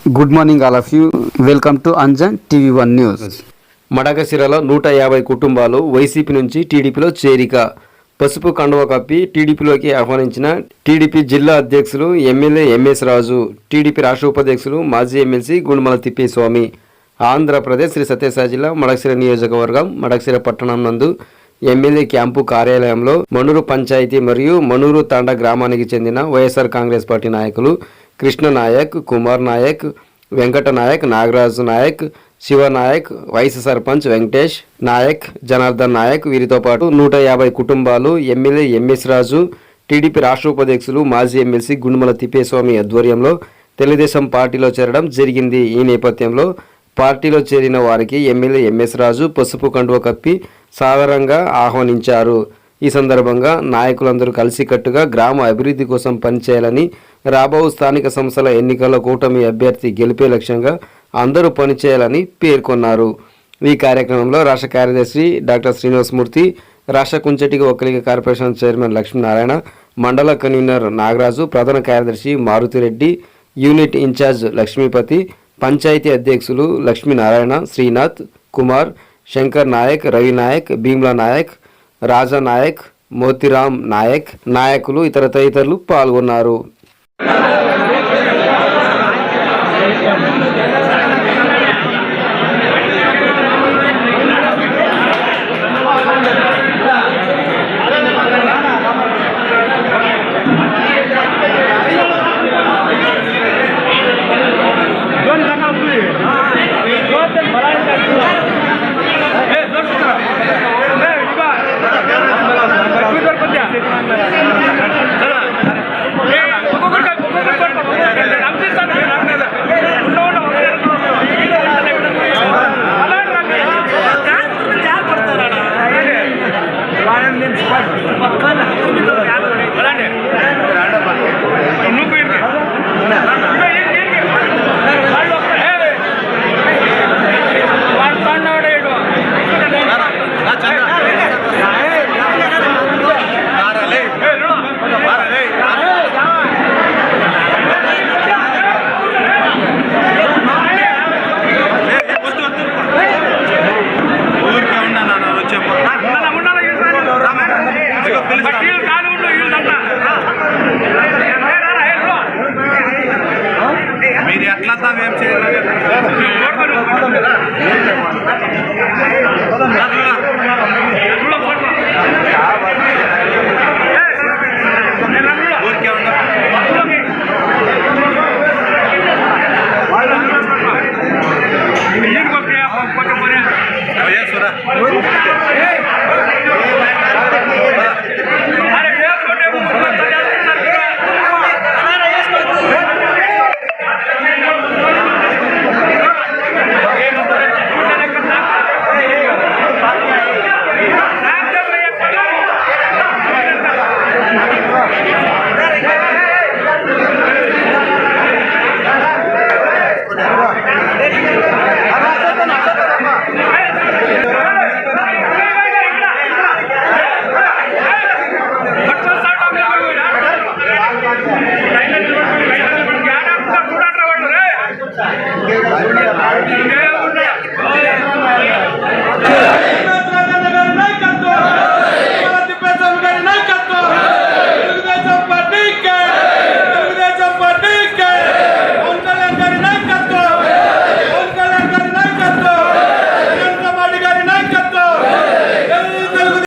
Good morning all of you. Welcome to Anjan TV one news. మడకశిరలో 150 కుటుంబాలు YCP నుంచి టీడీపీలో చేరిక. పసుపు కండువ కప్పి టీడీపీలోకి ఆహ్వానించిన టీడీపీ జిల్లా అధ్యక్షులు ఎమ్మెల్యే ఎంఎస్ రాజు, టీడీపీ రాష్ట్ర ఉపాధ్యక్షులు మాజీ ఎమ్మెల్సీ గుండుమల తిప్పేస్వామి. ఆంధ్రప్రదేశ్ శ్రీ సత్యసాయి జిల్లా మడకశిర నియోజకవర్గం మడకశిర పట్టణం నందు ఎమ్మెల్యే క్యాంపు కార్యాలయంలో మణూరు పంచాయతీ మరియు మణూరు తాండా గ్రామానికి చెందిన వైఎస్ఆర్ కాంగ్రెస్ పార్టీ నాయకులు కృష్ణ నాయక్, కుమార్ నాయక్, వెంకట నాయక్, నాగరాజు నాయక్, శివ నాయక్, వైస్ సర్పంచ్ వెంకటేష్ నాయక్, జనార్దన్ నాయక్ వీరితో పాటు 150 కుటుంబాలు ఎమ్మెల్యే ఎంఎస్ రాజు, టీడీపీ రాష్ట్ర ఉపాధ్యక్షులు మాజీ ఎమ్మెల్సీ గుండుమల తిప్పేస్వామి ఆధ్వర్యంలో తెలుగుదేశం పార్టీలో చేరడం జరిగింది. ఈ నేపథ్యంలో పార్టీలో చేరిన వారికి ఎమ్మెల్యే ఎంఎస్ రాజు పసుపు కండువ కప్పి సాదరంగా ఆహ్వానించారు. ఈ సందర్భంగా నాయకులందరూ కలిసికట్టుగా గ్రామ అభివృద్ధి కోసం పనిచేయాలని, రాబో స్థానిక సంస్థల ఎన్నికల్లో కూటమి అభ్యర్థి గెలిపే లక్ష్యంగా అందరూ పనిచేయాలని పేర్కొన్నారు. ఈ కార్యక్రమంలో రాష్ట్ర కార్యదర్శి డాక్టర్ శ్రీనివాసమూర్తి, రాష్ట్ర కుంచెటిగ ఒక్కలిగ కార్పొరేషన్ చైర్మన్ లక్ష్మీనారాయణ, మండల కన్వీనర్ నాగరాజు, ప్రధాన కార్యదర్శి మారుతిరెడ్డి, యూనిట్ ఇన్ఛార్జ్ లక్ష్మీపతి, పంచాయతీ అధ్యక్షులు లక్ష్మీనారాయణ, శ్రీనాథ్, కుమార్, శంకర్ నాయక్, రవి నాయక్, భీమ్లా నాయక్, రాజా నాయక్, మోతిరామ్ నాయక్, నాయకులు ఇతర తదితరులు పాల్గొన్నారు. మీరు ఎట్లా ఏం చేయాలి ఊరికే ఉన్నా